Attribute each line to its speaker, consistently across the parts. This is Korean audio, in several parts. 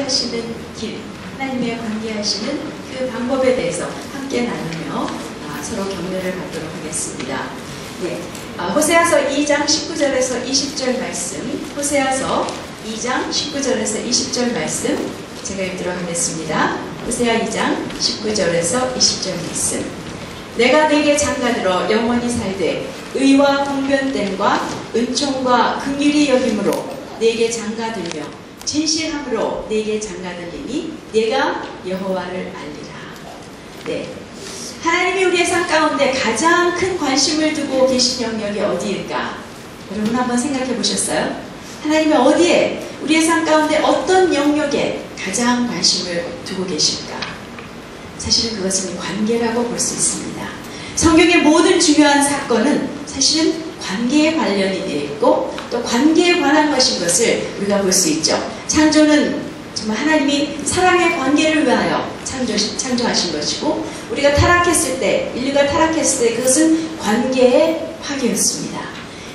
Speaker 1: 관계하시는 길, 하나님의 관계하시는 그 방법에 대해서 함께 나누며 서로 격려를 받도록 하겠습니다. 네, 호세아서 2장 19절에서 20절 말씀, 호세아서 2장 19절에서 20절 말씀 제가 읽도록 하겠습니다. 호세아 2장 19절에서 20절 말씀. 내가 네게 장가들어 영원히 살되 의와 공변됨과 은총과 긍휼히 여김으로 네게 장가들며 진실함으로 네게 장가들리니 네가 여호와를 알리라. 네, 하나님이 우리의 삶 가운데 가장 큰 관심을 두고 계신 영역이 어디일까? 여러분 한번 생각해 보셨어요? 하나님이 어디에, 우리의 삶 가운데 어떤 영역에 가장 관심을 두고 계실까? 사실은 그것은 관계라고 볼 수 있습니다. 성경의 모든 중요한 사건은 사실은 관계에 관련이 되어 있고 또 관계에 관한 것인 것을 우리가 볼 수 있죠. 창조는 정말 하나님이 사랑의 관계를 위하여 창조하신 것이고, 우리가 타락했을 때, 인류가 타락했을 때 그것은 관계의 파괴였습니다.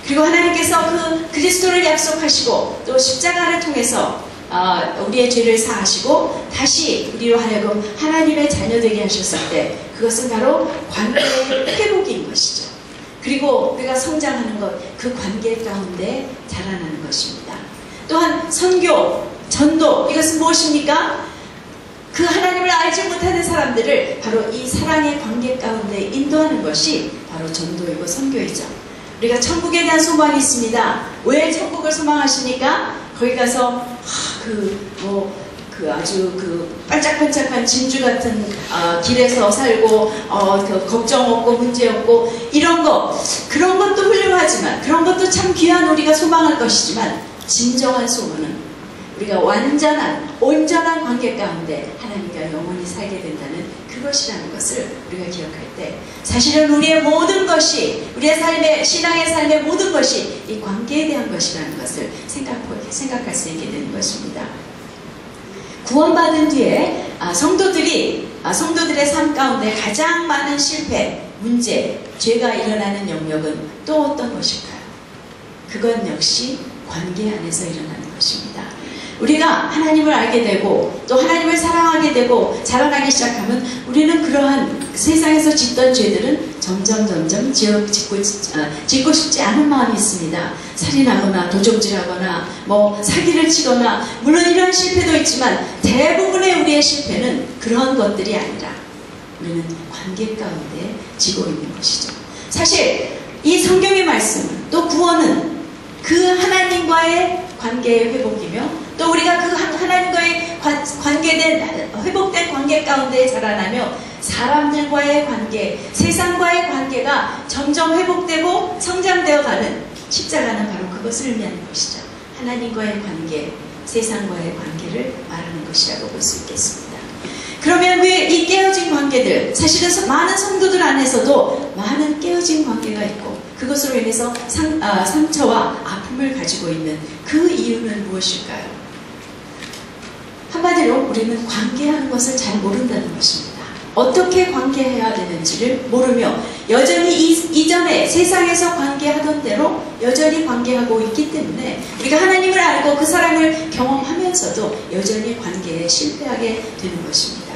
Speaker 1: 그리고 하나님께서 그 그리스도를 약속하시고 또 십자가를 통해서 우리의 죄를 사하시고 다시 우리로 하여금 하나님의 자녀되게 하셨을 때 그것은 바로 관계의 회복인 것이죠. 그리고 우리가 성장하는 것, 그 관계 가운데 자라나는 것입니다. 또한 선교, 전도, 이것은 무엇입니까? 그 하나님을 알지 못하는 사람들을 바로 이 사랑의 관계 가운데 인도하는 것이 바로 전도이고 선교이죠. 우리가 천국에 대한 소망이 있습니다. 왜 천국을 소망하시니까? 거기 가서 아주 반짝반짝한 진주 같은 길에서 살고 걱정 없고 문제 없고 이런 거, 그런 것도 훌륭하지만, 그런 것도 참 귀한 우리가 소망할 것이지만, 진정한 소원은 우리가 온전한 관계 가운데 하나님과 영원히 살게 된다는 그것이라는 것을 우리가 기억할 때, 사실은 우리의 모든 것이, 우리의 삶의, 신앙의 삶의 모든 것이 이 관계에 대한 것이라는 것을 생각할 수 있게 되는 것입니다. 구원받은 뒤에 성도들의 삶 가운데 가장 많은 실패, 문제, 죄가 일어나는 영역은 또 어떤 것일까요? 그건 역시 관계 안에서 일어나는 것입니다. 우리가 하나님을 알게 되고 또 하나님을 사랑하게 되고 자라나기 시작하면 우리는 그러한 세상에서 짓던 죄들은 점점 짓고 싶지 않은 마음이 있습니다. 살인하거나 도적질하거나 사기를 치거나, 물론 이러한 실패도 있지만 대부분의 우리의 실패는 그런 것들이 아니라 우리는 관계 가운데 지고 있는 것이죠. 사실 이 성경의 말씀은, 또 구원은 그 하나님과의 관계의 회복이며 또 우리가 그 하나님과의 회복된 관계 가운데 자라나며 사람들과의 관계, 세상과의 관계가 점점 회복되고 성장되어 가는 십자가는 바로 그것을 의미하는 것이죠. 하나님과의 관계, 세상과의 관계를 말하는 것이라고 볼 수 있겠습니다. 그러면 왜 이 깨어진 관계들, 사실은 많은 성도들 안에서도 많은 깨어진 관계가 있고 그것으로 인해서 상처와 아픔을 가지고 있는 그 이유는 무엇일까요? 한마디로 우리는 관계하는 것을 잘 모른다는 것입니다. 어떻게 관계해야 되는지를 모르며 여전히 이전에 세상에서 관계하던 대로 여전히 관계하고 있기 때문에 우리가 하나님을 알고 그 사랑을 경험하면서도 여전히 관계에 실패하게 되는 것입니다.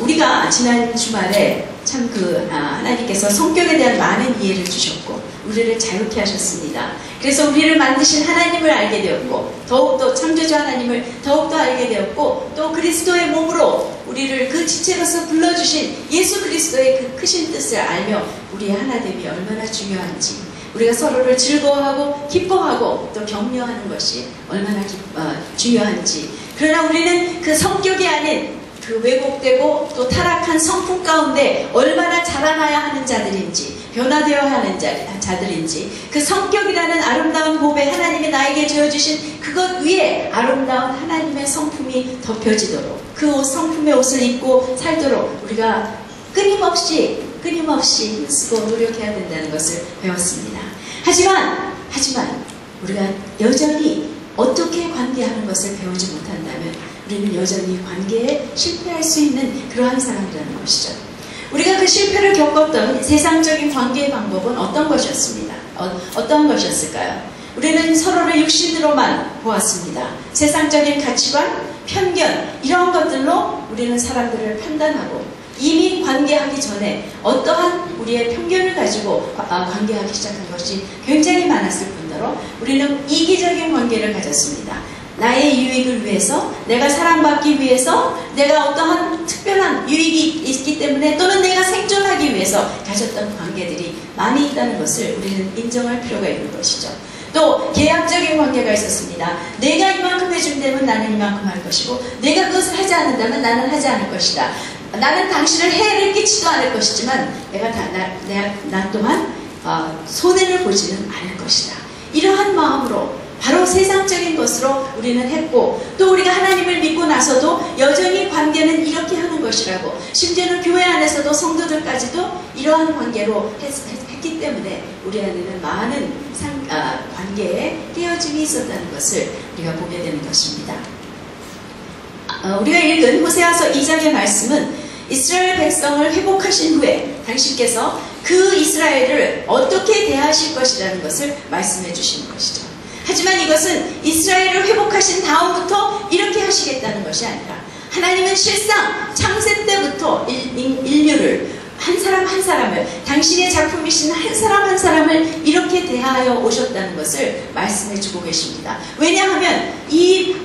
Speaker 1: 우리가 지난 주말에 참 하나님께서 성격에 대한 많은 이해를 주셨고 우리를 자유케 하셨습니다. 그래서 우리를 만드신 하나님을 알게 되었고 더욱더 창조주 하나님을 더욱더 알게 되었고 또 그리스도의 몸으로 우리를 그 지체로서 불러주신 예수 그리스도의 그 크신 뜻을 알며 우리의 하나됨이 얼마나 중요한지, 우리가 서로를 즐거워하고 기뻐하고 또 격려하는 것이 얼마나 중요한지, 그러나 우리는 그 성격이 아닌 그 왜곡되고 또 타락한 성품 가운데 얼마나 자라나야 하는 자들인지, 변화되어야 하는 자들인지, 그 성격이라는 아름다운 보배, 하나님이 나에게 주어주신 그것 위에 아름다운 하나님의 성품이 덮여지도록, 그 성품의 옷을 입고 살도록 우리가 끊임없이 힘쓰고 노력해야 된다는 것을 배웠습니다. 하지만 우리가 여전히 어떻게 관계하는 것을 배우지 못한다면 우리는 여전히 관계에 실패할 수 있는 그러한 사람이라는 것이죠. 우리가 그 실패를 겪었던 세상적인 관계의 방법은 어떤 것이었습니다. 어떤 것이었을까요? 우리는 서로를 육신으로만 보았습니다. 세상적인 가치관, 편견 이런 것들로 우리는 사람들을 판단하고 이미 관계하기 전에 어떠한 우리의 편견을 가지고 관계하기 시작한 것이 굉장히 많았을 뿐더러 우리는 이기적인 관계를 가졌습니다. 나의 유익을 위해서, 내가 사랑받기 위해서, 내가 어떠한 특별한 유익이 있기 때문에 또는 내가 생존하기 위해서 가졌던 관계들이 많이 있다는 것을 우리는 인정할 필요가 있는 것이죠. 또 계약적인 관계가 있었습니다. 내가 이만큼 해준다면 나는 이만큼 할 것이고 내가 그것을 하지 않는다면 나는 하지 않을 것이다. 나는 당신을 해를 끼치도 않을 것이지만 나 또한 손해를 보지는 않을 것이다. 이러한 마음으로 바로 세상적인 것으로 우리는 했고 또 우리가 하나님을 믿고 나서도 여전히 관계는 이렇게 하는 것이라고 심지어는 교회 안에서도 성도들까지도 이러한 관계로 했기 때문에 우리 안에는 많은 관계에 깨어짐이 있었다는 것을 우리가 보게 되는 것입니다. 우리가 읽은 호세아서 2장의 말씀은 이스라엘 백성을 회복하신 후에 당신께서 그 이스라엘을 어떻게 대하실 것이라는 것을 말씀해 주시는 것이죠. 하지만 이것은 이스라엘을 회복하신 다음부터 이렇게 하시겠다는 것이 아니라 하나님은 실상 창세 때부터 인류를 한 사람 한 사람을 당신의 작품이신 한 사람 한 사람을 이렇게 대하여 오셨다는 것을 말씀해 주고 계십니다. 왜냐하면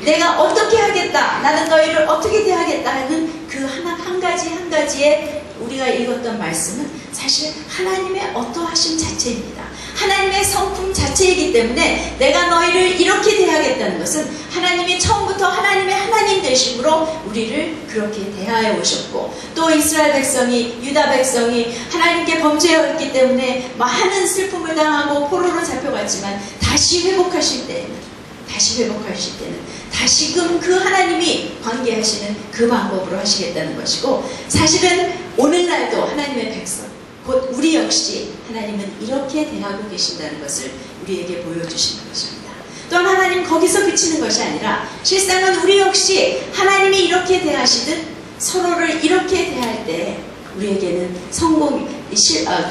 Speaker 1: 내가 어떻게 하겠다, 나는 너희를 어떻게 대하겠다 하는 그 한 가지 한 가지의 우리가 읽었던 말씀은 사실 하나님의 어떠하심 자체입니다. 하나님의 성품 자체이기 때문에 내가 너희를 이렇게 대하겠다는 것은 하나님이 처음부터 하나님의 하나님 되심으로 우리를 그렇게 대하여 오셨고 또 이스라엘 백성이 유다 백성이 하나님께 범죄했기 때문에 많은 슬픔을 당하고 포로로 잡혀갔지만 다시 회복하실 때는 다시금 그 하나님이 관계하시는 그 방법으로 하시겠다는 것이고 사실은 오늘날도 하나님의 백성 곧 우리 역시 하나님은 이렇게 대하고 계신다는 것을 우리에게 보여주시는 것입니다. 또한 하나님 거기서 그치는 것이 아니라 실상은 우리 역시 하나님이 이렇게 대하시듯 서로를 이렇게 대할 때 우리에게는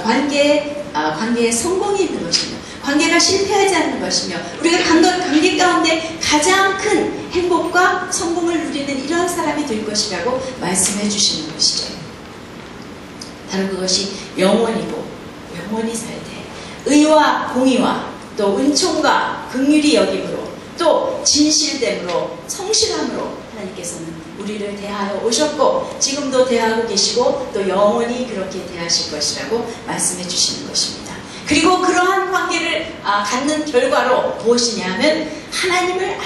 Speaker 1: 관계에 성공이 있는 것이며 관계가 실패하지 않는 것이며 우리가 관계 가운데 가장 큰 행복과 성공을 누리는 이러한 사람이 될 것이라고 말씀해 주시는 것이죠. 바로 그것이 영원이고 영원히 살 때 의와 공의와 또 은총과 긍휼히 여김으로 또 진실됨으로 성실함으로 하나님께서는 우리를 대하여 오셨고 지금도 대하고 계시고 또 영원히 그렇게 대하실 것이라고 말씀해 주시는 것입니다. 그리고 그러한 관계를 갖는 결과로 무엇이냐 하면 하나님을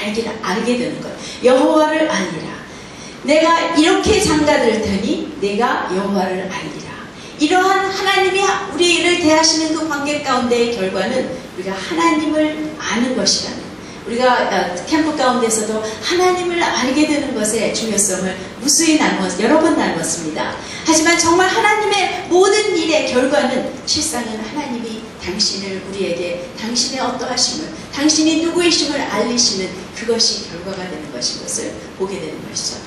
Speaker 1: 알게 되는 것. 여호와를 알리라. 내가 이렇게 장가들 테니 내가 여호와를 알리라. 이러한 하나님이 우리를 대하시는 그 관계 가운데의 결과는 우리가 하나님을 아는 것이라는 우리가 캠프 가운데서도 하나님을 알게 되는 것의 중요성을 무수히 여러 번 나누었습니다. 하지만 정말 하나님의 모든 일의 결과는 실상은 하나님이 당신을 우리에게 당신의 어떠하심을 당신이 누구이심을 알리시는 그것이 결과가 되는 것인 것을 보게 되는 것이죠.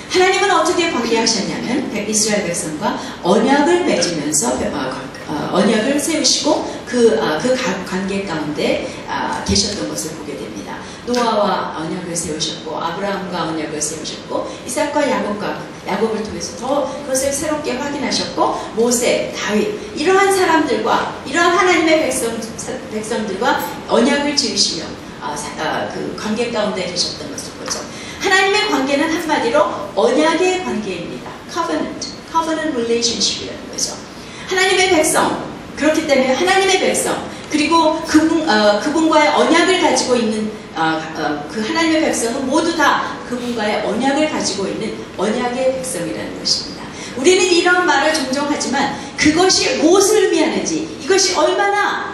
Speaker 1: 하나님은 어떻게 관계하셨냐면 이스라엘 백성과 언약을 맺으면서 언약을 세우시고 그 관계 가운데 계셨던 것을 보게 됩니다. 노아와 언약을 세우셨고 아브라함과 언약을 세우셨고 이삭과 야곱을 통해서 더 그것을 새롭게 확인하셨고 모세, 다윗 이러한 사람들과 이러한 하나님의 백성들과 언약을 지으시며 그 관계 가운데 계셨던 것을 보죠. 하나님의 관계는 한마디로 언약의 관계입니다. covenant relationship이라는 거죠. 하나님의 백성, 그렇기 때문에 하나님의 백성, 그리고 그분과의 언약을 가지고 있는 그 하나님의 백성은 모두 다 그분과의 언약을 가지고 있는 언약의 백성이라는 것입니다. 우리는 이런 말을 종종 하지만 그것이 무엇을 의미하는지, 이것이 얼마나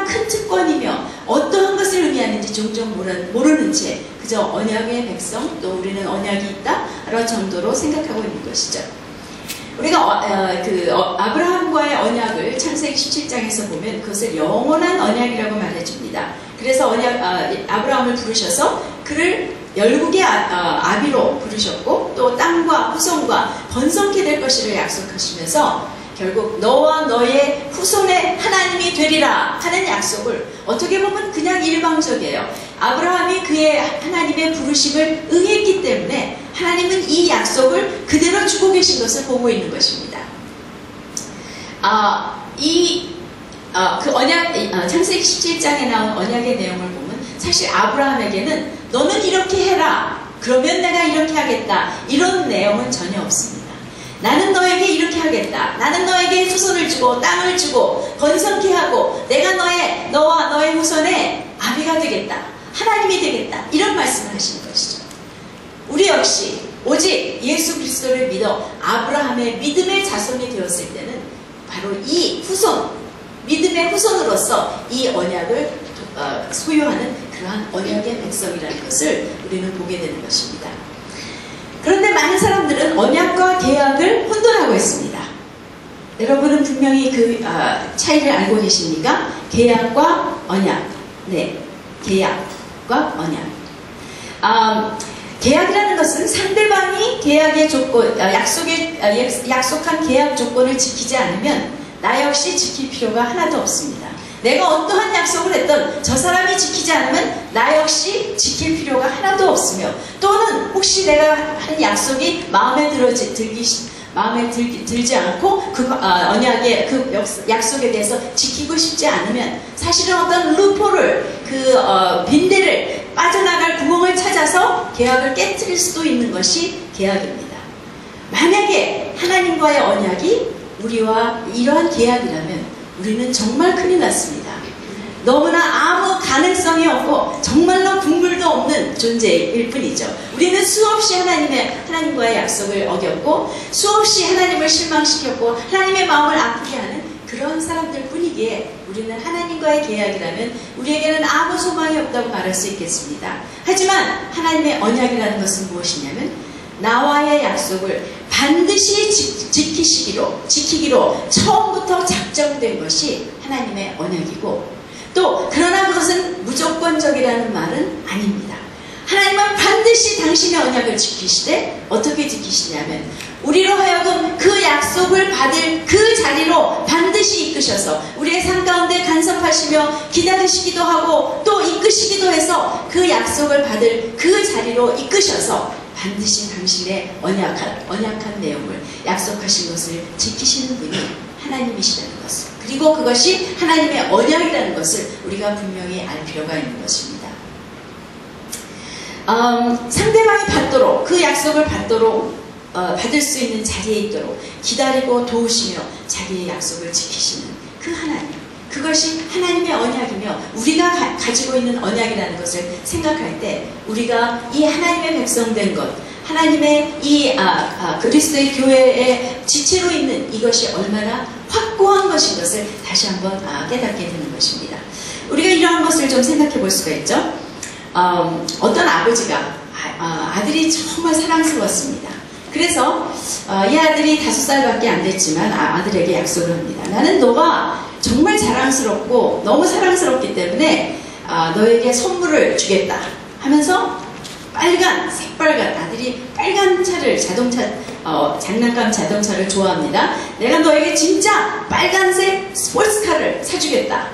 Speaker 1: 큰 특권이며 어떠한 것을 의미하는지 종종 모르는 채 그저 언약의 백성, 또 우리는 언약이 있다 라는 정도로 생각하고 있는 것이죠. 우리가 아브라함과의 언약을 창세기 17장에서 보면 그것을 영원한 언약이라고 말해줍니다. 그래서 아브라함을 부르셔서 그를 열국의 아비로 부르셨고 또 땅과 후손과 번성케 될 것이를 약속하시면서 결국 너와 너의 후손의 하나님이 되리라 하는 약속을 어떻게 보면 그냥 일방적이에요. 아브라함이 그의 하나님의 부르심을 응했기 때문에 하나님은 이 약속을 그대로 주고 계신 것을 보고 있는 것입니다. 그 언약, 창세기 17장에 나온 언약의 내용을 보면 사실 아브라함에게는 너는 이렇게 해라, 그러면 내가 이렇게 하겠다, 이런 내용은 전혀 없습니다. 나는 너에게 이렇게 하겠다, 나는 너에게 후손을 주고 땅을 주고 번성케 하고 내가 너와 너의 후손의 아비가 되겠다, 하나님이 되겠다, 이런 말씀을 하시는 것이죠. 우리 역시 오직 예수 그리스도를 믿어 아브라함의 믿음의 자손이 되었을 때는 바로 이 후손, 믿음의 후손으로서 이 언약을 소유하는 그러한 언약의 백성이라는 것을 우리는 보게 되는 것입니다. 그런데 많은 사람들은 언약과 계약을 혼돈하고 있습니다. 여러분은 분명히 그 차이를 알고 계십니까? 계약과 언약. 네, 계약과 언약. 계약이라는 것은 상대방이 계약의 조건, 약속한 계약 조건을 지키지 않으면 나 역시 지킬 필요가 하나도 없습니다. 내가 어떠한 약속을 했던 저 사람이 지키지 않으면 나 역시 지킬 필요가 하나도 없으며, 또는 혹시 내가 한 약속이 마음에 들지 않고 그 언약의 그 약속에 대해서 지키고 싶지 않으면 사실은 어떤 루포를, 빈대를, 빠져나갈 구멍을 찾아서 계약을 깨트릴 수도 있는 것이 계약입니다. 만약에 하나님과의 언약이 우리와 이러한 계약이라면 우리는 정말 큰일 났습니다. 너무나 아무 가능성이 없고 정말로 국물도 없는 존재일 뿐이죠. 우리는 수없이 하나님과의 약속을 어겼고 수없이 하나님을 실망시켰고 하나님의 마음을 아프게 하는 그런 사람들 뿐이기에 우리는 하나님과의 계약이라면 우리에게는 아무 소망이 없다고 말할 수 있겠습니다. 하지만 하나님의 언약이라는 것은 무엇이냐면 나와의 약속을 반드시 지키기로 처음부터 작정된 것이 하나님의 언약이고, 또 그러나 그것은 무조건적이라는 말은 아닙니다. 하나님은 반드시 당신의 언약을 지키시되 어떻게 지키시냐면 우리로 하여금 그 약속을 받을 그 자리로 반드시 이끄셔서 우리의 삶 가운데 간섭하시며 기다리시기도 하고 또 이끄시기도 해서 그 약속을 받을 그 자리로 이끄셔서 반드시 당신의 언약한 내용을, 약속하신 것을 지키시는 분이 하나님이시라는 것을, 그리고 그것이 하나님의 언약이라는 것을 우리가 분명히 알 필요가 있는 것입니다. 상대방이 받도록, 그 약속을 받도록 받을 수 있는 자리에 있도록 기다리고 도우시며 자기의 약속을 지키시는 그 하나님, 그것이 하나님의 언약이며 우리가 가지고 있는 언약이라는 것을 생각할 때 우리가 이 하나님의 백성된 것, 하나님의 이 그리스도의 교회의 지체로 있는 이것이 얼마나 확고한 것인 것을 다시 한번 깨닫게 되는 것입니다. 우리가 이러한 것을 좀 생각해 볼 수가 있죠. 어떤 아버지가 아들이 정말 사랑스러웠습니다. 그래서 이 아들이 5살밖에 안 됐지만 아들에게 약속을 합니다. 나는 너가 정말 자랑스럽고 너무 사랑스럽기 때문에 너에게 선물을 주겠다 하면서 새빨간, 아들이 빨간 차를, 장난감 자동차를 좋아합니다. 내가 너에게 진짜 빨간색 스포츠카를 사주겠다,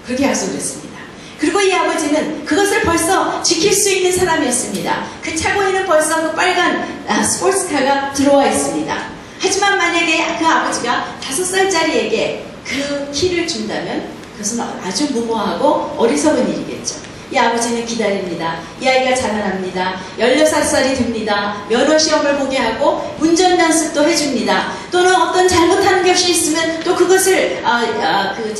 Speaker 1: 그렇게 약속을 했습니다. 그리고 이 아버지는 그것을 벌써 지킬 수 있는 사람이었습니다. 그 차고에는 벌써 그 빨간 스포츠카가 들어와 있습니다. 하지만 만약에 그 아버지가 5살짜리에게 그 키를 준다면 그것은 아주 무모하고 어리석은 일이겠죠. 이 아버지는 기다립니다. 이 아이가 자라납니다. 16살이 됩니다. 면허시험을 보게 하고 운전 연습도 해줍니다. 또는 어떤 잘못하는 것이 있으면 또 그것을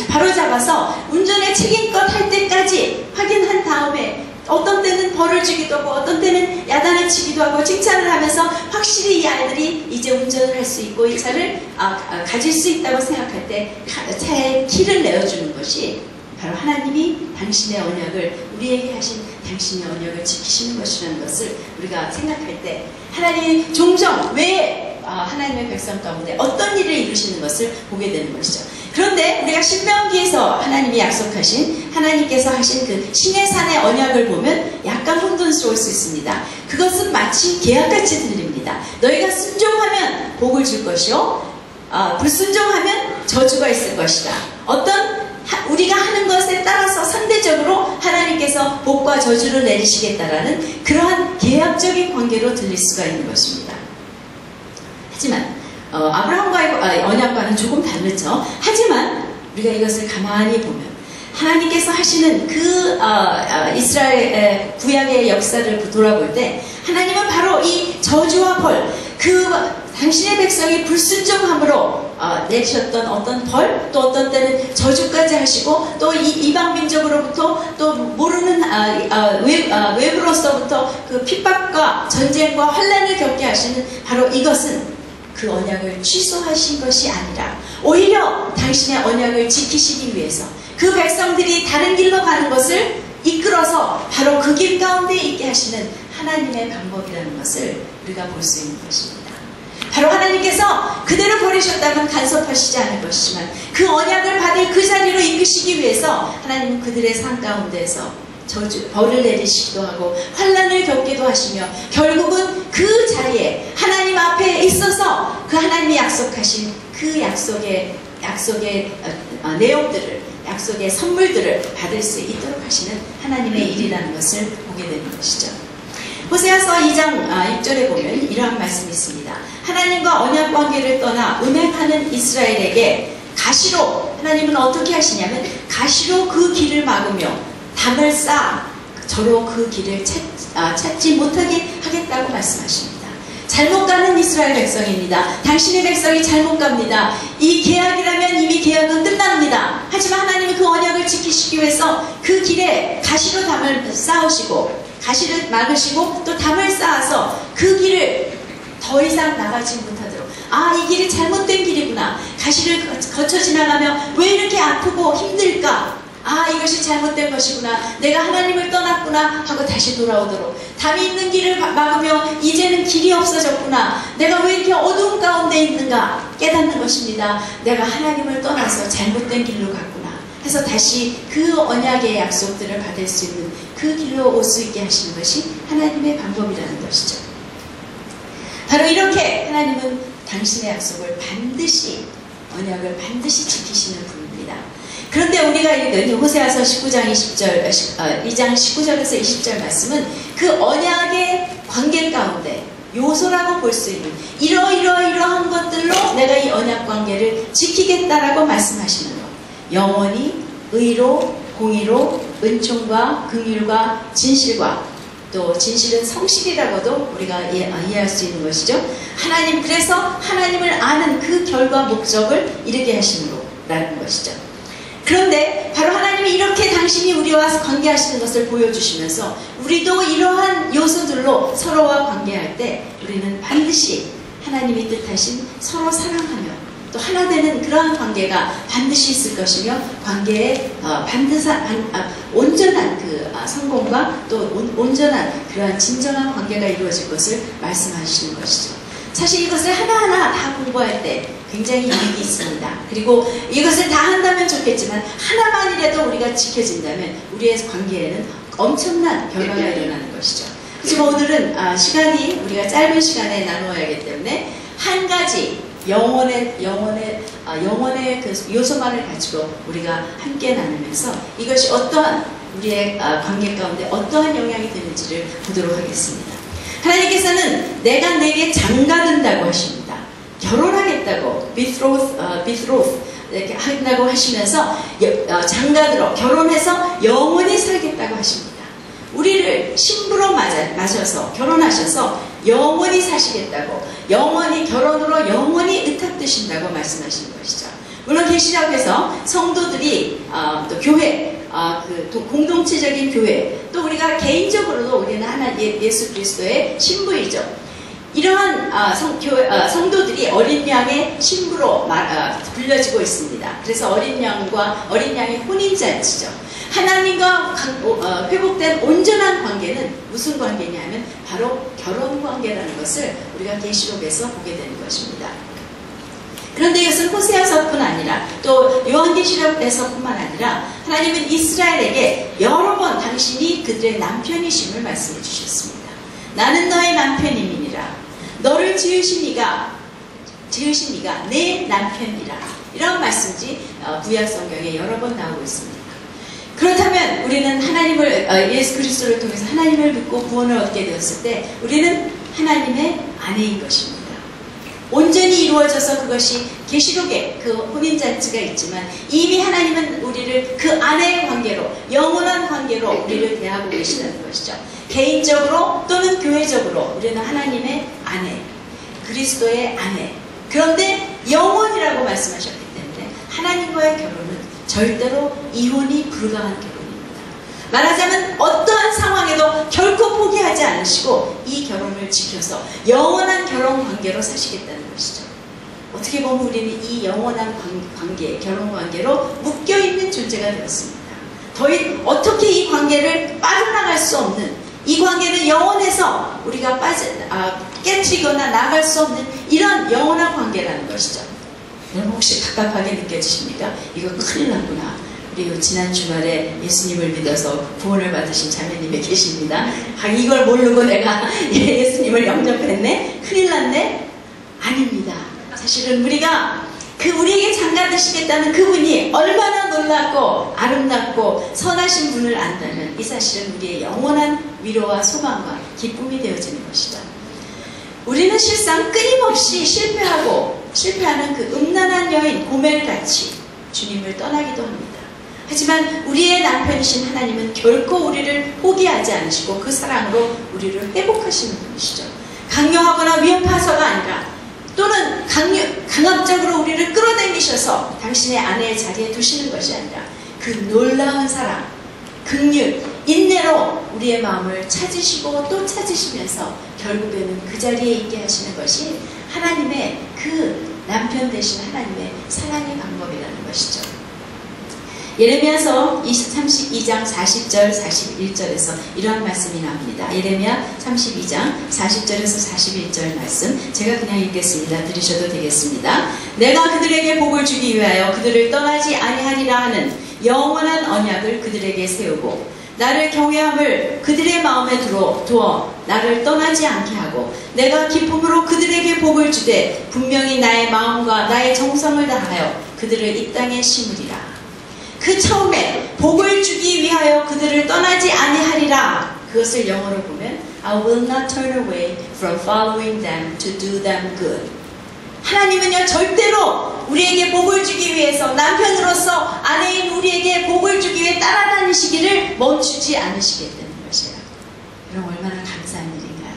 Speaker 1: 바로잡아서 운전의 책임껏 할 때까지 확인한 다음에 어떤 때는 벌을 주기도 하고 어떤 때는 야단을 치기도 하고 칭찬을 하면서 확실히 이 아이들이 이제 운전을 할 수 있고 이 차를 가질 수 있다고 생각할 때 차에 키를 내어주는 것이 바로 하나님이 당신의 언약을, 우리에게 하신 당신의 언약을 지키시는 것이라는 것을 우리가 생각할 때 하나님이 종종 왜 하나님의 백성 가운데 어떤 일을 이루시는 것을 보게 되는 것이죠. 그런데 우리가 신명기에서 하나님이 약속하신, 하나님께서 하신 그 신의 산의 언약을 보면 약간 혼돈스러울 수 있습니다. 그것은 마치 계약같이 들립니다. 너희가 순종하면 복을 줄 것이요, 불순종하면 저주가 있을 것이다. 우리가 하는 것에 따라서 상대적으로 하나님께서 복과 저주를 내리시겠다라는 그러한 계약적인 관계로 들릴 수가 있는 것입니다. 하지만 아브라함과의 언약과는 조금 다르죠. 하지만 우리가 이것을 가만히 보면 하나님께서 하시는 그 이스라엘 구약의 역사를 돌아볼 때 하나님은 바로 이 저주와 벌, 당신의 백성이 불순종함으로 내리셨던 어떤 벌, 또 어떤 때는 저주까지 하시고 또 이방 민족으로부터 또 모르는 외부로서부터 그 핍박과 전쟁과 환난을 겪게 하시는 바로 이것은 그 언약을 취소하신 것이 아니라 오히려 당신의 언약을 지키시기 위해서 그 백성들이 다른 길로 가는 것을 이끌어서 바로 그 길 가운데 있게 하시는 하나님의 방법이라는 것을 우리가 볼 수 있는 것입니다. 바로 하나님께서 그대로 버리셨다면 간섭하시지 않을 것이지만 그 언약을 받을 그 자리로 이끄시기 위해서 하나님은 그들의 삶 가운데에서 벌을 내리시기도 하고 환난을 겪기도 하시며 결국은 그 자리에 하나님 앞에 있어서 그 하나님이 약속하신 그 약속의 내용들을, 약속의 선물들을 받을 수 있도록 하시는 하나님의 일이라는 것을 보게 되는 것이죠. 호세아서 2장 6절에 보면 이러한 말씀이 있습니다. 하나님과 언약 관계를 떠나 음행하는 이스라엘에게 가시로, 하나님은 어떻게 하시냐면 가시로 그 길을 막으며 담을 쌓아 저로 그 길을 찾지 못하게 하겠다고 말씀하십니다. 잘못 가는 이스라엘 백성입니다. 당신의 백성이 잘못 갑니다. 이 계약이라면 이미 계약은 끝납니다. 하지만 하나님은 그 언약을 지키시기 위해서 그 길에 가시로 담을 쌓으시고 가시를 막으시고 또 담을 쌓아서 그 길을 더 이상 나가지 못하도록, 이 길이 잘못된 길이구나, 가시를 거쳐 지나가면 왜 이렇게 아프고 힘들까, 이것이 잘못된 것이구나, 내가 하나님을 떠났구나 하고 다시 돌아오도록, 담이 있는 길을 막으며 이제는 길이 없어졌구나, 내가 왜 이렇게 어두운 가운데 있는가 깨닫는 것입니다. 내가 하나님을 떠나서 잘못된 길로 갔구나 해서 다시 그 언약의 약속들을 받을 수 있는 그 길로 올 수 있게 하시는 것이 하나님의 방법이라는 것이죠. 바로 이렇게 하나님은 당신의 약속을 반드시, 언약을 반드시 지키시는 분입니다. 그런데 우리가 읽은 호세아서 2장 19절에서 20절 말씀은 그 언약의 관계 가운데 요소라고 볼 수 있는 이러한 것들로 내가 이 언약 관계를 지키겠다라고 말씀하시는 것, 영원히 의로, 공의로, 은총과 긍휼과 진실과, 또 진실은 성실이라고도 우리가 이해할 수 있는 것이죠. 그래서 하나님을 아는 그 결과 목적을 이루게 하심으로라는 것이죠. 그런데 바로 하나님이 이렇게 당신이 우리와 관계하시는 것을 보여주시면서 우리도 이러한 요소들로 서로와 관계할 때 우리는 반드시 하나님이 뜻하신 서로 사랑하며 또 하나 되는 그러한 관계가 반드시 있을 것이며 관계에 온전한 그 성공과 또 온전한 그러한 진정한 관계가 이루어질 것을 말씀하시는 것이죠. 사실 이것을 하나하나 다 공부할 때 굉장히 유익이 있습니다. 그리고 이것을 다 한다면 좋겠지만 하나만이라도 우리가 지켜진다면 우리의 관계에는 엄청난 결과가 일어나는 것이죠. 하지만 오늘은 시간이 우리가 짧은 시간에 나누어야 하기 때문에 한 가지 영혼의 그 요소만을 가지고 우리가 함께 나누면서 이것이 어떠한 우리의 관계 가운데 어떠한 영향이 되는지를 보도록 하겠습니다. 하나님께서는 내가 내게 장가든다고 하십니다. 결혼하겠다고 betroth 이렇게 한다고 하시면서 장가들어 결혼해서 영원히 살겠다고 하십니다. 우리를 신부로 맞아서 결혼하셔서 영원히 사시겠다고, 영원히 결혼으로 영원히 의탁되신다고 말씀하시는 것이죠. 물론 계시락에서 성도들이 또 교회, 공동체적인 교회, 또 우리가 개인적으로도 우리는 예수 그리스도의 신부이죠. 이러한 성도들이 어린 양의 신부로 불려지고 있습니다. 그래서 어린 양의 혼인잔치죠. 하나님과 회복된 온전한 관계는 무슨 관계냐면 바로 결혼 관계라는 것을 우리가 계시록에서 보게 되는 것입니다. 그런데 이것은 호세아서뿐 아니라 또 요한계시록에서뿐만 아니라 하나님은 이스라엘에게 여러 번 당신이 그들의 남편이심을 말씀해 주셨습니다. 나는 너의 남편임이니라. 너를 지으신 이가 지으신 이가 내 남편이라. 이런 말씀이 구약 성경에 여러 번 나오고 있습니다. 그렇다면 우리는 하나님을 예수 그리스도를 통해서 하나님을 믿고 구원을 얻게 되었을 때 우리는 하나님의 아내인 것입니다. 온전히 이루어져서 그것이 계시록에 그 혼인잔치가 있지만 이미 하나님은 우리를 그 아내의 관계로 영원한 관계로 우리를 대하고 계시다는 것이죠. 개인적으로 또는 교회적으로 우리는 하나님의 아내, 그리스도의 아내. 그런데 영원이라고 말씀하셨기 때문에 하나님과의 결혼은 절대로 이혼이 불가한 결혼입니다. 말하자면 어떠한 상황에도 결코 포기하지 않으시고 이 결혼을 지켜서 영원한 결혼 관계로 사시겠다는 것이죠. 어떻게 보면 우리는 이 영원한 관계, 결혼 관계로 묶여있는 존재가 되었습니다. 어떻게 이 관계를 빠져나갈 수 없는, 이 관계는 영원해서 우리가 깨트리거나 나갈 수 없는 이런 영원한 관계라는 것이죠. 여러분 혹시 갑갑하게 느껴지십니까? 이거 큰일 났구나. 우리 지난 주말에 예수님을 믿어서 구원을 받으신 자매님이 계십니다. 이걸 모르고 내가 예수님을 영접했네? 큰일 났네? 아닙니다. 사실은 우리가 우리에게 장가드시겠다는 그분이 얼마나 놀랍고 아름답고 선하신 분을 안다면 이 사실은 우리의 영원한 위로와 소망과 기쁨이 되어지는 것이죠. 우리는 실상 끊임없이 실패하는 그 음란한 여인 고멜같이 주님을 떠나기도 합니다. 하지만 우리의 남편이신 하나님은 결코 우리를 포기하지 않으시고 그 사랑으로 우리를 회복하시는 분이시죠. 강요하거나 위협하서가 아니라 또는 강압적으로 우리를 끌어당기셔서 당신의 아내의 자리에 두시는 것이 아니라 그 놀라운 사랑, 긍휼, 인내로 우리의 마음을 찾으시고 또 찾으시면서 결국에는 그 자리에 있게 하시는 것이 하나님의 그 남편 되신 하나님의 사랑의 방법이라는 것이죠. 예레미야서 32장 40절 41절에서 이러한 말씀이 나옵니다. 예레미야 32장 40절에서 41절 말씀 제가 그냥 읽겠습니다. 들으셔도 되겠습니다. 내가 그들에게 복을 주기 위하여 그들을 떠나지 아니하리라 하는 영원한 언약을 그들에게 세우고 나를 경외함을 그들의 마음에 두어 나를 떠나지 않게 하고 내가 기쁨으로 그들에게 복을 주되 분명히 나의 마음과 나의 정성을 다하여 그들을 이 땅에 심으리라. 그 처음에 복을 주기 위하여 그들을 떠나지 아니하리라. 그것을 영어로 보면 I will not turn away from following them to do them good. 하나님은요 절대로 우리에게 복을 주기 위해서 남편으로서 아내인 우리에게 복을 주기 위해 따라다니시기를 멈추지 않으시겠다는 것이에요. 그럼 얼마나 감사한 일인가요?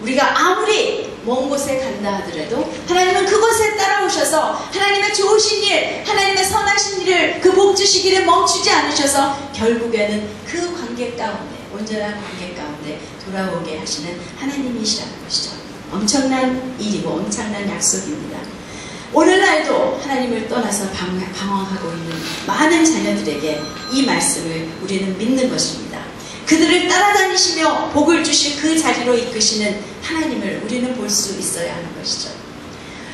Speaker 1: 우리가 아무리 먼 곳에 간다 하더라도 하나님은 그곳에 따라오셔서 하나님의 좋으신 일, 하나님의 선하신 일을 그 복 주시기를 멈추지 않으셔서 결국에는 그 관계 가운데, 온전한 관계 가운데 돌아오게 하시는 하나님이시라는 것이죠. 엄청난 일이고 엄청난 약속입니다. 오늘날도 하나님을 떠나서 방황하고 있는 많은 자녀들에게 이 말씀을 우리는 믿는 것입니다. 그들을 따라다니시며 복을 주실 그 자리로 이끄시는 하나님을 우리는 볼 수 있어야 하는 것이죠.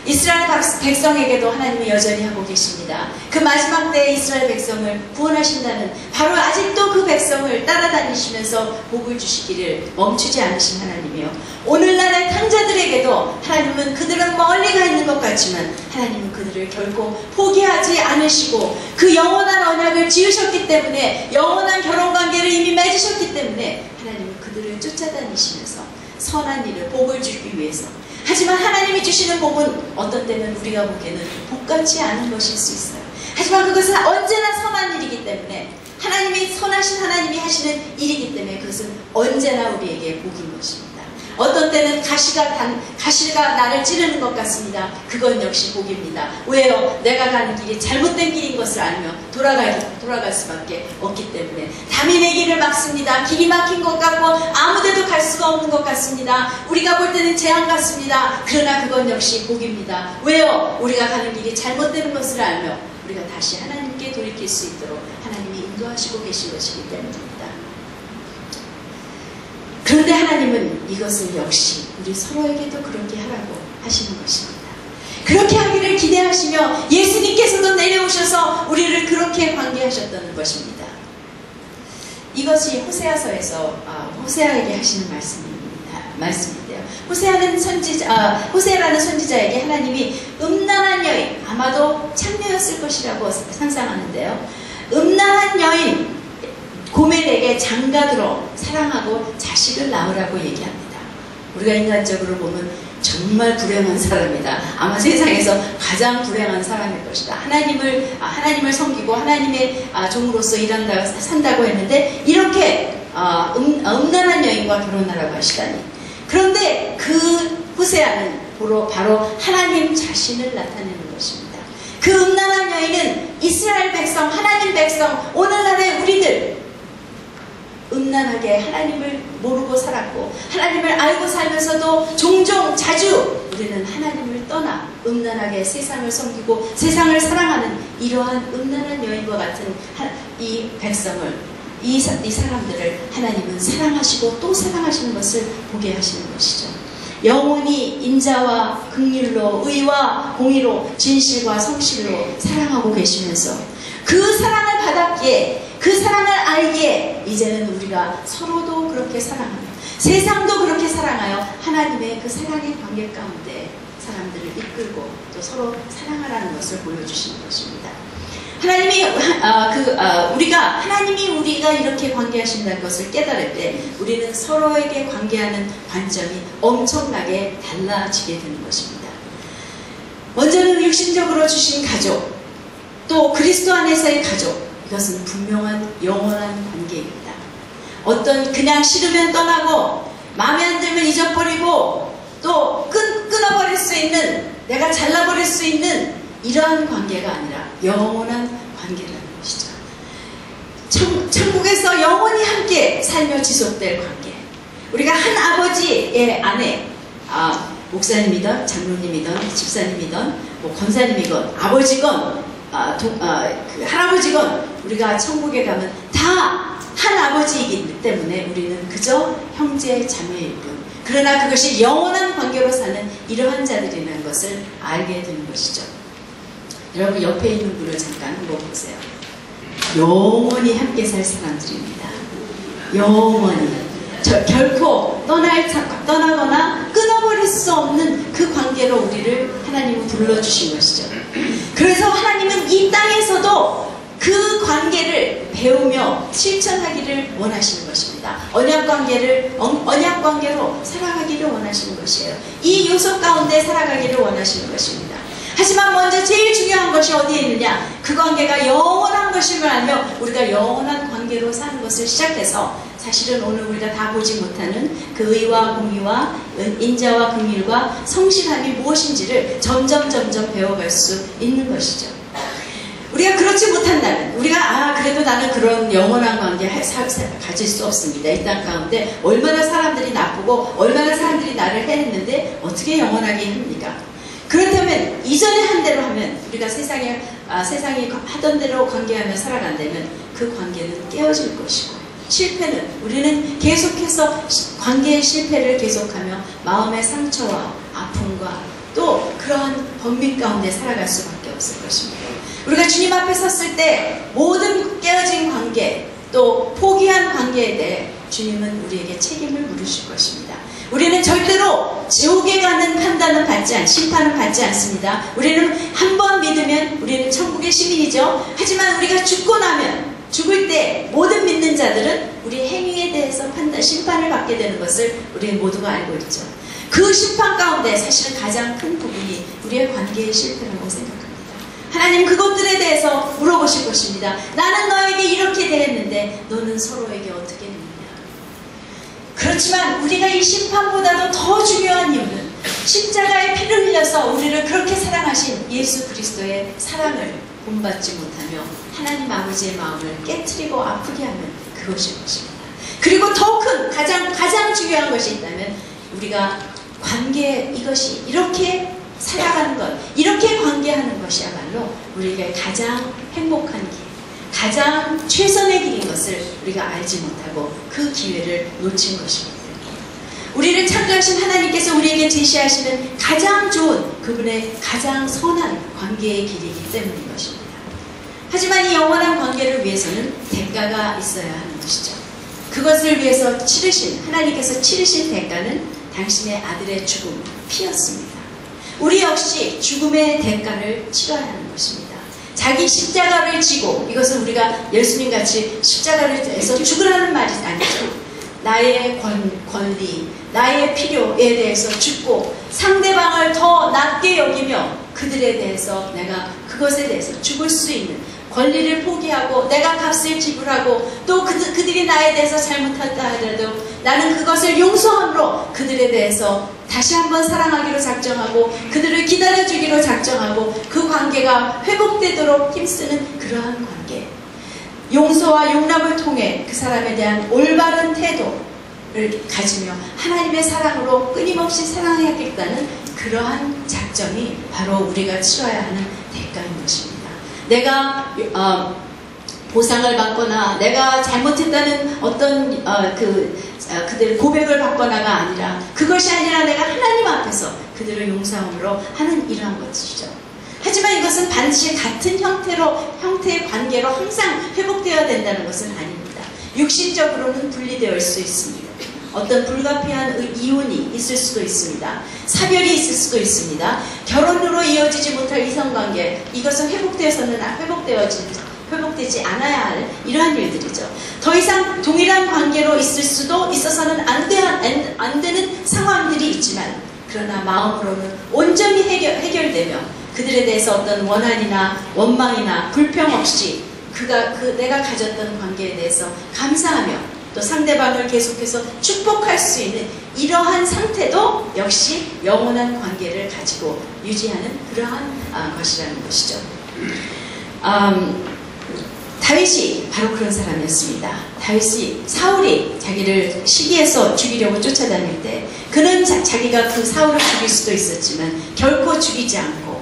Speaker 1: 이스라엘 백성에게도 하나님이 여전히 하고 계십니다. 그 마지막 때에 이스라엘 백성을 구원하신다는 바로 아직도 그 백성을 따라다니시면서 복을 주시기를 멈추지 않으신 하나님이요. 오늘날의 탕자들에게도 하나님은 그들은 멀리 가 있는 것 같지만 하나님은 그들을 결코 포기하지 않으시고 그 영원한 언약을 지으셨기 때문에 영원한 결혼관계를 이미 맺으셨기 때문에 하나님은 그들을 쫓아다니시면서 선한 일을 복을 주기 위해서 하지만 하나님이 주시는 복은 어떤 때는 우리가 보기에는 복같지 않은 것일 수 있어요. 하지만 그것은 언제나 선한 일이기 때문에 하나님이 선하신 하나님이 하시는 일이기 때문에 그것은 언제나 우리에게 복인 것입니다. 어떤 때는 가시가 나를 찌르는 것 같습니다. 그건 역시 복입니다. 왜요? 내가 가는 길이 잘못된 길인 것을 알며 돌아갈 수밖에 없기 때문에 담이 내 길을 막습니다. 길이 막힌 것 같고 아무데도 갈 수가 없는 것 같습니다. 우리가 볼 때는 재앙 같습니다. 그러나 그건 역시 복입니다. 왜요? 우리가 가는 길이 잘못되는 것을 알며 우리가 다시 하나님께 돌이킬 수 있도록 하나님이 인도하시고 계신 것이기 때문입니다. 그런데 하나님은 이것을 역시 우리 서로에게도 그렇게 하라고 하시는 것입니다. 그렇게 하기를 기대하시며 예수님께서도 내려오셔서 우리를 그렇게 관계하셨다는 것입니다. 이것이 호세아서에서 호세아에게 하시는 말씀인데요. 호세아라는 선지자에게 하나님이 음란한 여인, 아마도 창녀였을 것이라고 상상하는데요. 음란한 여인 고멜에게 장가들어 사랑하고 자식을 낳으라고 얘기합니다. 우리가 인간적으로 보면 정말 불행한 사람이다. 아마 세상에서 가장 불행한 사람일 것이다. 하나님을 섬기고 하나님의 종으로서 산다고 했는데 이렇게 음란한 여인과 결혼하라고 하시다니. 그런데 그 호세아는 바로 하나님 자신을 나타내는 것입니다. 그 음란한 여인은 이스라엘 백성, 하나님 백성, 오늘날의 우리들 음란하게 하나님을 모르고 살았고 하나님을 알고 살면서도 종종 자주 우리는 하나님을 떠나 음란하게 세상을 섬기고 세상을 사랑하는 이러한 음란한 여인과 같은 이 백성을 이 사람들을 하나님은 사랑하시고 또 사랑하시는 것을 보게 하시는 것이죠. 영원히 인자와 긍휼로 의와 공의로 진실과 성실로 사랑하고 계시면서 그 사랑을 받았기에 그 사랑을 알기에 이제는 우리가 서로도 그렇게 사랑하며 세상도 그렇게 사랑하여 하나님의 그 사랑의 관계 가운데 사람들을 이끌고 또 서로 사랑하라는 것을 보여주시는 것입니다. 하나님이 우리가 이렇게 관계하신다는 것을 깨달을 때 우리는 서로에게 관계하는 관점이 엄청나게 달라지게 되는 것입니다. 먼저는 육신적으로 주신 가족, 또 그리스도 안에서의 가족, 이것은 분명한 영원한 관계입니다. 그냥 싫으면 떠나고 마음에 안 들면 잊어버리고 또 끊어버릴 수 있는, 내가 잘라버릴 수 있는 이러한 관계가 아니라 영원한 관계라는 것이죠. 천국에서 영원히 함께 살며 지속될 관계. 우리가 한 아버지의 아내, 목사님이든 장로님이든 집사님이든 권사님이건 아버지건 할아버지건 우리가 천국에 가면 다 한 아버지이기 때문에 우리는 그저 형제 자매일 뿐. 그러나 그것이 영원한 관계로 사는 이러한 자들이라는 것을 알게 되는 것이죠. 여러분 옆에 있는 분을 잠깐 한번 보세요. 영원히 함께 살 사람들입니다. 영원히. 결코 떠나거나 끊어버릴 수 없는 그 관계로 우리를 하나님은 불러주신 것이죠. 그래서 하나님은 이 땅에서도 그 관계를 배우며 실천하기를 원하시는 것입니다. 언약관계로 살아가기를 원하시는 것이에요. 이 요소 가운데 살아가기를 원하시는 것입니다. 하지만 먼저 제일 중요한 것이 어디에 있느냐? 그 관계가 영원한 것임을 알며 우리가 영원한 관계로 사는 것을 시작해서 사실은 오늘 우리가 다 보지 못하는 그 의와 공의와 인자와 긍휼과 성실함이 무엇인지를 점점 배워갈 수 있는 것이죠. 우리가 그렇지 못한다면 우리가 그래도 나는 그런 영원한 관계 가질 수 없습니다. 이 땅 가운데 얼마나 사람들이 나쁘고 얼마나 사람들이 나를 해냈는데 어떻게 영원하게 합니까? 그렇다면 이전에 한 대로 하면 우리가 세상이 하던 대로 관계하며 살아간다면 그 관계는 깨어질 것이고 실패는 우리는 계속해서 관계의 실패를 계속하며 마음의 상처와 아픔과 또 그러한 번민 가운데 살아갈 수밖에 없을 것입니다. 우리가 주님 앞에 섰을 때 모든 깨어진 관계 또 포기한 관계에 대해 주님은 우리에게 책임을 물으실 것입니다. 우리는 절대로 지옥에 가는 심판은 받지 않습니다. 우리는 한 번 믿으면 우리는 천국의 시민이죠. 하지만 우리가 죽을 때 모든 믿는 자들은 우리 행위에 대해서 심판을 받게 되는 것을 우리 모두가 알고 있죠. 그 심판 가운데 사실은 가장 큰 부분이 우리의 관계의 실패라고 생각합니다. 하나님 그것들에 대해서 물어보실 것입니다. 나는 너에게 이렇게 대했는데 너는 서로에게 어떻게 했느냐. 그렇지만 우리가 이 심판보다도 더 중요한 이유는 십자가의 피를 흘려서 우리를 그렇게 사랑하신 예수 그리스도의 사랑을 본받지 못하며 하나님 아버지의 마음을 깨트리고 아프게 하는 그것일 것입니다. 그리고 더 큰 가장 중요한 것이 있다면 우리가 이것이 이렇게 살아가는 것, 이렇게 관계하는 것이야말로 우리에게 가장 행복한 길, 가장 최선의 길인 것을 우리가 알지 못하고 그 기회를 놓친 것입니다. 우리를 창조하신 하나님께서 우리에게 제시하시는 가장 좋은 그분의 가장 선한 관계의 길이기 때문인 것입니다. 하지만 이 영원한 관계를 위해서는 대가가 있어야 하는 것이죠. 그것을 위해서 하나님께서 치르신 대가는 당신의 아들의 죽음 피였습니다. 우리 역시 죽음의 대가를 치러야 하는 것입니다. 자기 십자가를 지고, 이것은 우리가 예수님같이 십자가를 해서 죽으라는 말이 아니죠. 나의 권리, 나의 필요에 대해서 죽고 상대방을 더 낮게 여기며 그들에 대해서 내가 그것에 대해서 죽을 수 있는 권리를 포기하고 내가 값을 지불하고 또 그들이 나에 대해서 잘못했다 하더라도 나는 그것을 용서함으로 그들에 대해서 다시 한번 사랑하기로 작정하고 그들을 기다려주기로 작정하고 그 관계가 회복되도록 힘쓰는 그러한 관계, 용서와 용납을 통해 그 사람에 대한 올바른 태도를 가지며 하나님의 사랑으로 끊임없이 사랑해야겠다는 그러한 작정이 바로 우리가 치러야 하는 대가인 것입니다. 내가 보상을 받거나 내가 잘못했다는 어떤 그들 고백을 받거나가 아니라, 그것이 아니라 내가 하나님 앞에서 그들을 용서함으로 하는 이러한 것이죠. 하지만 이것은 반드시 같은 형태의 관계로 항상 회복되어야 된다는 것은 아닙니다. 육신적으로는 분리되어 수 있습니다. 어떤 불가피한 이혼이 있을 수도 있습니다. 사별이 있을 수도 있습니다. 결혼으로 이어지지 못할 이성관계, 이것은 회복되지 않아야 할 이러한 일들이죠. 더 이상 동일한 관계로 있어서는 안 되는 상황들이 있지만, 그러나 마음으로는 온전히 해결되며 그들에 대해서 어떤 원한이나 원망이나 불평 없이 내가 가졌던 관계에 대해서 감사하며 또 상대방을 계속해서 축복할 수 있는 이러한 상태도 역시 영원한 관계를 가지고 유지하는 그러한 것이라는 것이죠. 다윗이 바로 그런 사람이었습니다. 사울이 자기를 시기해서 죽이려고 쫓아다닐 때 그는 자기가 그 사울을 죽일 수도 있었지만 결코 죽이지 않고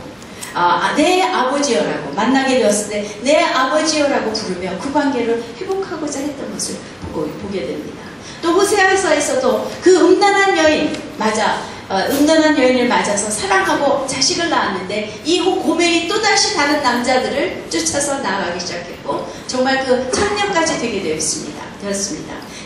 Speaker 1: 내 아버지여라고, 만나게 되었을 때 내 아버지여라고 부르며 그 관계를 회복하고자 했던 것을 보게 됩니다. 또 호세아서에서도 그 음란한 여인을 맞아서 사랑하고 자식을 낳았는데 이 고멜이 또다시 다른 남자들을 쫓아서 나아가기 시작했고 정말 그 천년까지 되게 되었습니다.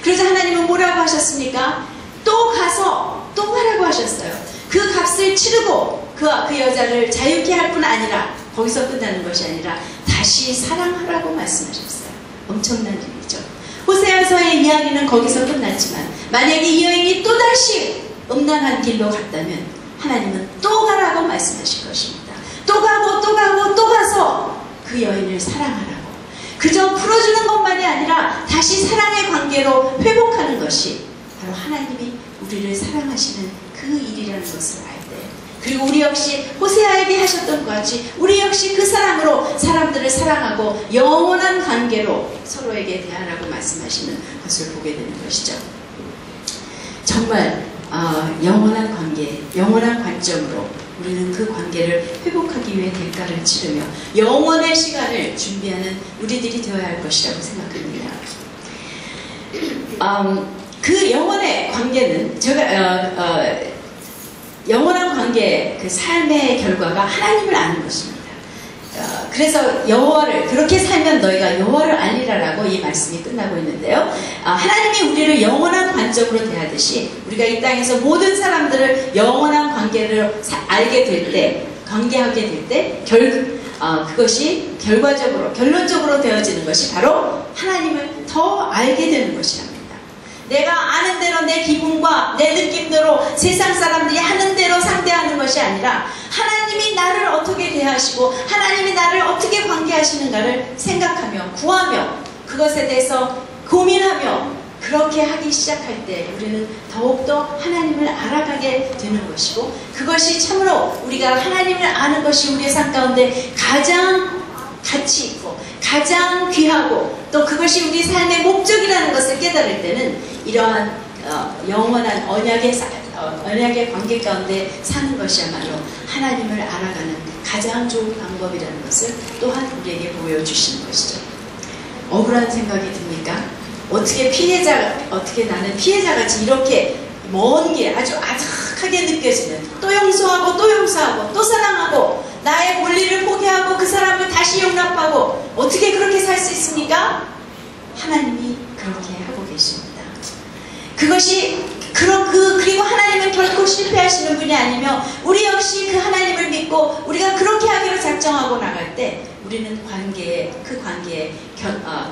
Speaker 1: 그래서 하나님은 뭐라고 하셨습니까? 또 가서 또 하라고 하셨어요. 그 값을 치르고 그 여자를 자유케 할 뿐 아니라, 거기서 끝나는 것이 아니라 다시 사랑하라고 말씀하셨어요. 엄청난 일이죠. 호세아서의 이야기는 거기서 끝났지만 만약에 이 여인이 또다시 음란한 길로 갔다면 하나님은 또 가라고 말씀하실 것입니다. 또 가서 그 여인을 사랑하라고. 그저 풀어주는 것만이 아니라 다시 사랑의 관계로 회복하는 것이 바로 하나님이 우리를 사랑하시는 그 일이라는 것을 알 때, 그리고 우리 역시 호세아에게 하셨던 것 같이 우리 역시 그 사랑으로 사람들을 사랑하고 영원한 관계로 서로에게 대하라고 말씀하시는 것을 보게 되는 것이죠. 정말 영원한 관계, 영원한 관점으로 우리는 그 관계를 회복하기 위해 대가를 치르며 영원의 시간을 준비하는 우리들이 되어야 할 것이라고 생각합니다. 그 영원의 관계는 영원한 관계, 그 삶의 결과가 하나님을 아는 것입니다. 그래서 여호와를, 그렇게 살면 너희가 여호와를 알리라라고 이 말씀이 끝나고 있는데요. 하나님이 우리를 영원한 관점으로 대하듯이 우리가 이 땅에서 모든 사람들을 영원한 관계를 알게 될 때, 관계하게 될 때 그것이 결론적으로 되어지는 것이 바로 하나님을 더 알게 되는 것이랍니다. 내가 아는 대로 내 기분과 내 느낌대로 세상 사람들이 하는 대로 상대하는 것이 아니라 하나님이 나를 어떻게 대하시고 하나님이 나를 어떻게 관계하시는가를 생각하며 구하며 그것에 대해서 고민하며 그렇게 하기 시작할 때 우리는 더욱더 하나님을 알아가게 되는 것이고, 그것이 참으로 우리가 하나님을 아는 것이 우리의 삶 가운데 가장 가치 있고 가장 귀하고 또 그것이 우리 삶의 목적이라는 것을 깨달을 때는 이러한 영원한 언약의 관계 가운데 사는 것이야말로 하나님을 알아가는 가장 좋은 방법이라는 것을 또한 우리에게 보여주시는 것이죠. 억울한 생각이 듭니까? 어떻게 나는 피해자같이 이렇게 먼 길 아주 아득하게 느껴지는, 또 용서하고 또 사랑하고 나의 권리를 포기하고 그 사람을 다시 용납하고 어떻게 그렇게 살 수 있습니까? 하나님이 그렇게 하고 계십니다. 그리고 하나님은 실패하시는 분이 아니며 우리 역시 그 하나님을 믿고 우리가 그렇게 하기로 작정하고 나갈 때 우리는 그 관계에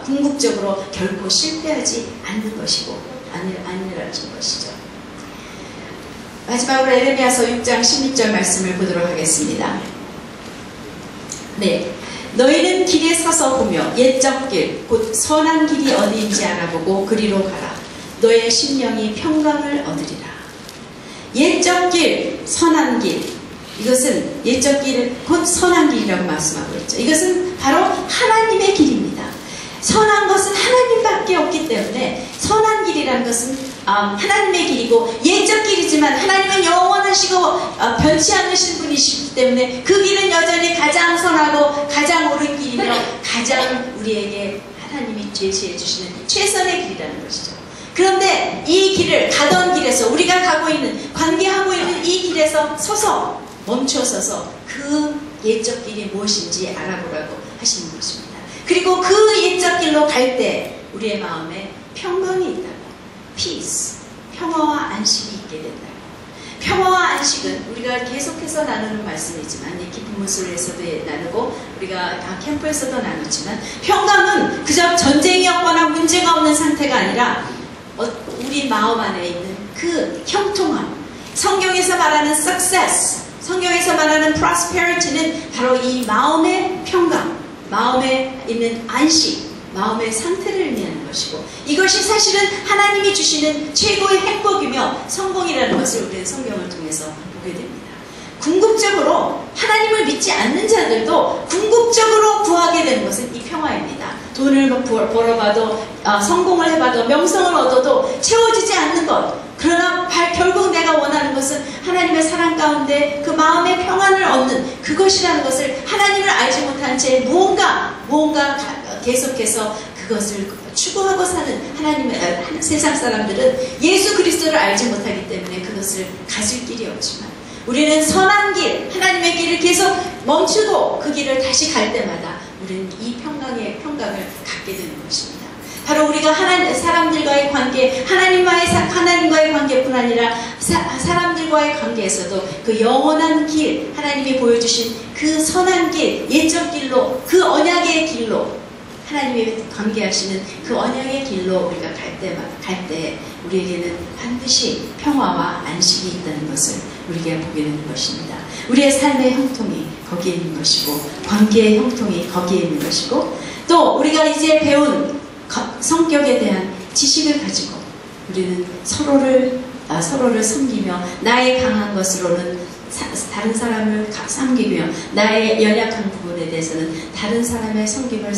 Speaker 1: 궁극적으로 결코 실패하지 않는 것이고 아니라는 것이죠. 마지막으로 에레미야서 6장 16절 말씀을 보도록 하겠습니다. 네, 너희는 길에 서서 보며 옛적 길 곧 선한 길이 어디인지 알아보고 그리로 가라. 너의 심령이 평강을 얻으리라. 옛적 길, 선한 길, 이것은 옛적 길 곧 선한 길이라고 말씀하고 있죠. 이것은 바로 하나님의 길입니다. 선한 것은 하나님밖에 없기 때문에 선한 길이라는 것은 하나님의 길이고 옛적 길이지만 하나님은 영원하시고 변치 않으신 분이시기 때문에 그 길은 여전히 가장 선하고 가장 옳은 길이며 가장 우리에게 하나님이 제시해 주시는 최선의 길이라는 것이죠. 그런데 이 길을 가던 길에서 우리가 가고 있는 관계하고 있는 이 길에서 서서 멈춰서서 그 옛적 길이 무엇인지 알아보라고 하시는 것입니다. 그리고 그 옛적 길로 갈 때 우리의 마음에 평강이 있다고, peace, 평화와 안식이 있게 된다고. 평화와 안식은 우리가 계속해서 나누는 말씀이지만 이 깊은 문술에서도 나누고 우리가 캠프에서도 나누지만 평강은 그저 전쟁이 없거나 문제가 없는 상태가 아니라 우리 마음 안에 있는 그 형통함, 성경에서 말하는 success, 성경에서 말하는 prosperity는 바로 이 마음의 평강, 마음에 있는 안식, 마음의 상태를 의미하는 것이고 이것이 사실은 하나님이 주시는 최고의 행복이며 성공이라는 것을 우리는 성경을 통해서 보게 됩니다. 궁극적으로 하나님을 믿지 않는 자들도 궁극적으로 구하게 되는 것은 이 평화입니다. 돈을 벌어봐도 성공을 해봐도 명성을 얻어도 채워지지 않는 것, 그러나 결국 내가 원하는 것은 하나님의 사랑 가운데 그 마음의 평안을 얻는 그것이라는 것을 하나님을 알지 못한 채 무언가 계속해서 그것을 추구하고 사는 세상 사람들은 예수 그리스도를 알지 못하기 때문에 그것을 가질 길이 없지만 우리는 선한 길, 하나님의 길을 계속 멈추고 그 길을 다시 갈 때마다 우리는 이 평강을 갖게 되는 것입니다. 바로 우리가 사람들과의 관계, 하나님과의 관계뿐 아니라 사람들과의 관계에서도 그 영원한 길, 하나님이 보여주신 그 선한 길, 옛적 길로, 그 언약의 길로, 하나님이 관계하시는 그 언약의 길로 우리가 갈 때 우리에게는 반드시 평화와 안식이 있다는 것을 우리가 보게 되는 것입니다. 우리의 삶의 형통이 거기에 있는 것이고 관계의 형통이 거기에 있는 것이고 또 우리가 이제 배운 성격에 대한 지식을 가지고 우리는 서로를 섬기며 나의 강한 것으로는 다른 사람을 섬기며 나의 연약한 부분에 대해서는 다른 사람의 섬김을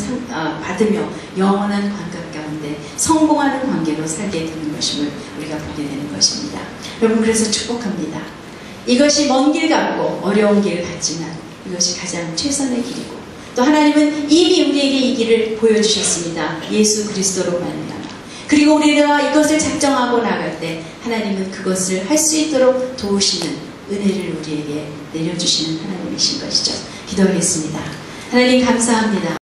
Speaker 1: 받으며 영원한 관계 가운데 성공하는 관계로 살게 되는 것임을 우리가 보게 되는 것입니다. 여러분, 그래서 축복합니다. 이것이 먼 길 같고 어려운 길 같지만 이것이 가장 최선의 길이고 또 하나님은 이미 우리에게 이 길을 보여주셨습니다. 예수 그리스도로 말미암아. 그리고 우리가 이것을 작정하고 나갈 때 하나님은 그것을 할 수 있도록 도우시는 은혜를 우리에게 내려주시는 하나님이신 것이죠. 기도하겠습니다. 하나님 감사합니다.